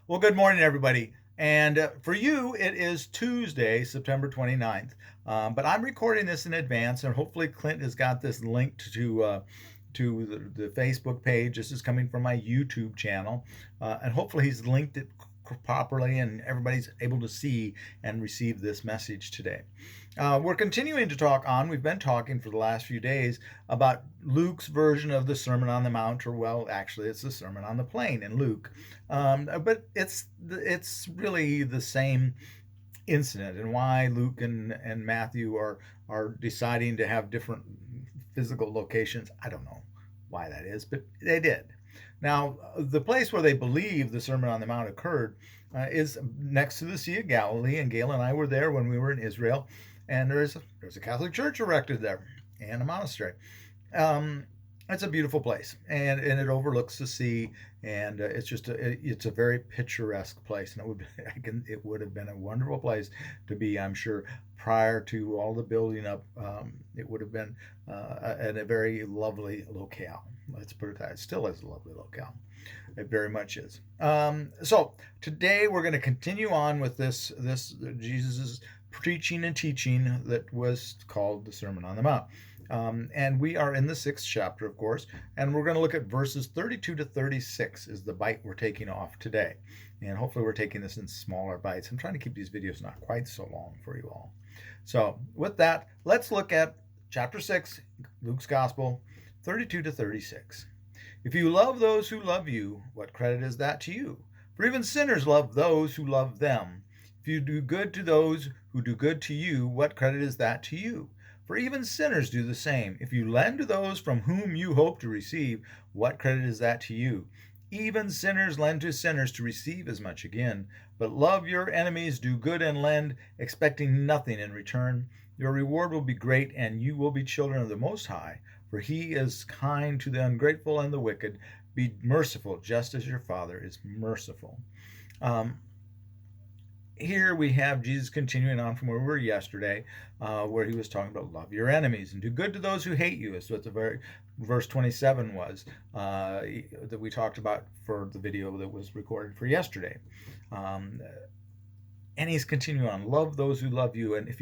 Well, good morning, everybody. And for you, it is Tuesday, September 29th. But I'm recording this in advance, and hopefully Clint has got this linked to the Facebook page. This is coming from my YouTube channel, and hopefully he's linked it properly, and everybody's able to see and receive this message today. We're continuing to talk on. We've been talking for the last few days about Luke's version of the Sermon on the Mount, or well, actually, it's the Sermon on the Plain in Luke, but it's really the same incident, and why Luke and Matthew are deciding to have different physical locations. I don't know why that is, but they did. Now, the place where they believe the Sermon on the Mount occurred is next to the Sea of Galilee, and Gail and I were there when we were in Israel, and there's a Catholic church erected there and a monastery. Um, it's a beautiful place, and it overlooks the sea, and it's a very picturesque place, and it would have been a wonderful place to be, I'm sure, prior to all the building up. It would have been a very lovely locale. Let's put it that. It still is a lovely locale. It very much is. So today we're going to continue on with this Jesus's preaching and teaching that was called the Sermon on the Mount. And we are in the 6th chapter, of course, and we're going to look at verses 32 to 36 is the bite we're taking off today. And hopefully we're taking this in smaller bites. I'm trying to keep these videos not quite so long for you all. So with that, let's look at chapter 6, Luke's Gospel, 32 to 36. If you love those who love you, what credit is that to you? For even sinners love those who love them. If you do good to those who do good to you, what credit is that to you? For even sinners do the same. If you lend to those from whom you hope to receive, what credit is that to you? Even sinners lend to sinners to receive as much again. But love your enemies, do good and lend, expecting nothing in return. Your reward will be great, and you will be children of the Most High, for he is kind to the ungrateful and the wicked. Be merciful, just as your Father is merciful. Um, Here we have Jesus continuing on from where we were yesterday, where he was talking about love your enemies and do good to those who hate you. Is what the very verse 27 was that we talked about for the video that was recorded for yesterday. Um, and he's continuing on, love those who love you, and if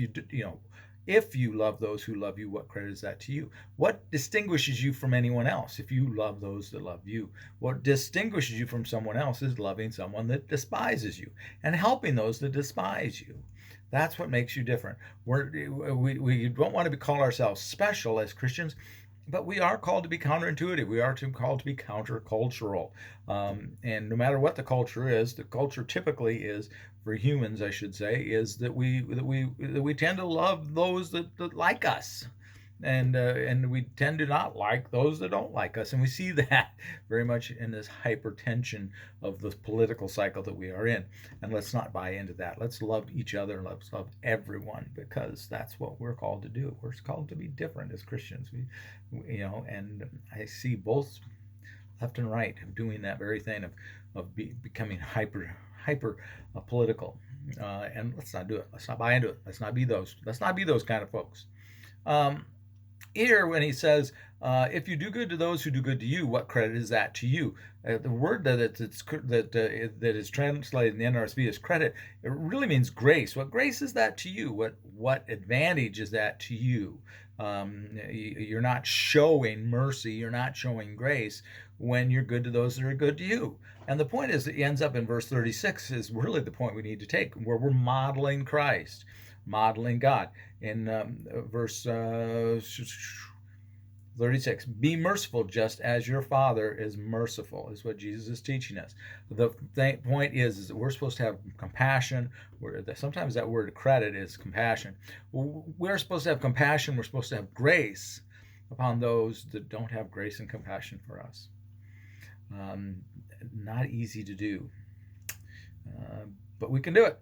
you love those who love you, what credit is that to you? What distinguishes you from anyone else if you love those that love you? What distinguishes you from someone else is loving someone that despises you and helping those that despise you. That's what makes you different. We don't want to call ourselves special as Christians, but we are called to be counterintuitive. We are called to be countercultural. And no matter what the culture is, the culture typically is, for humans, I should say, is that we tend to love those that like us, and we tend to not like those that don't like us, and we see that very much in this hypertension of the political cycle that we are in. And let's not buy into that. Let's love each other. Let's love everyone, because that's what we're called to do. We're called to be different as Christians. And I see both left and right doing that very thing of becoming hyper political. And let's not do it. Let's not buy into it. Let's not be those kind of folks. Um, Here, when he says, if you do good to those who do good to you, what credit is that to you? The word that is translated in the NRSV as credit, it really means grace. What grace is that to you? What advantage is that to you? You're not showing mercy, you're not showing grace when you're good to those that are good to you. And the point is, it ends up in verse 36 is really the point we need to take, where we're modeling Christ, modeling God. In verse 36, be merciful just as your Father is merciful, is what Jesus is teaching us. The point is that we're supposed to have compassion. Sometimes that word credit is compassion. We're supposed to have compassion. We're supposed to have grace upon those that don't have grace and compassion for us. Not easy to do, but we can do it.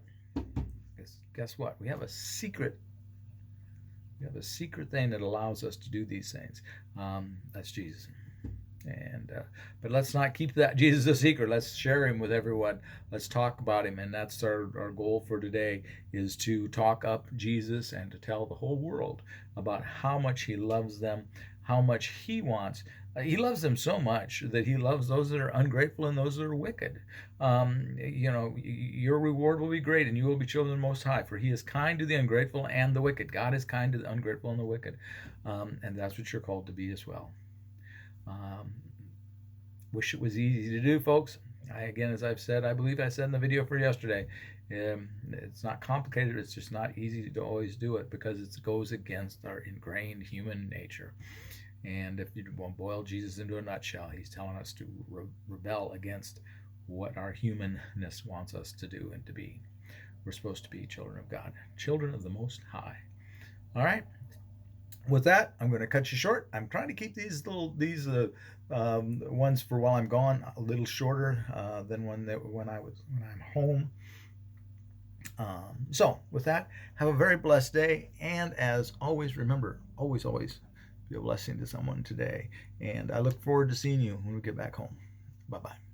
Guess what? We have a secret thing that allows us to do these things. That's Jesus. But let's not keep that Jesus a secret. Let's share him with everyone. Let's talk about him. And that's our goal for today, is to talk up Jesus and to tell the whole world about how much he loves them, how much he wants He loves them so much that he loves those that are ungrateful and those that are wicked. Your reward will be great, and you will be children of the Most High, for He is kind to the ungrateful and the wicked. God is kind to the ungrateful and the wicked, and that's what you're called to be as well. Um, Wish it was easy to do, folks. Again, as I've said, I believe I said in the video for yesterday, it's not complicated. It's just not easy to always do it because it goes against our ingrained human nature. And if you want to boil Jesus into a nutshell, he's telling us to rebel against what our humanness wants us to do and to be. We're supposed to be children of God, children of the Most High. All right. With that, I'm going to cut you short. I'm trying to keep these ones for while I'm gone a little shorter than when I'm home. So with that, have a very blessed day, and as always, remember, always be a blessing to someone today. And I look forward to seeing you when we get back home. Bye bye.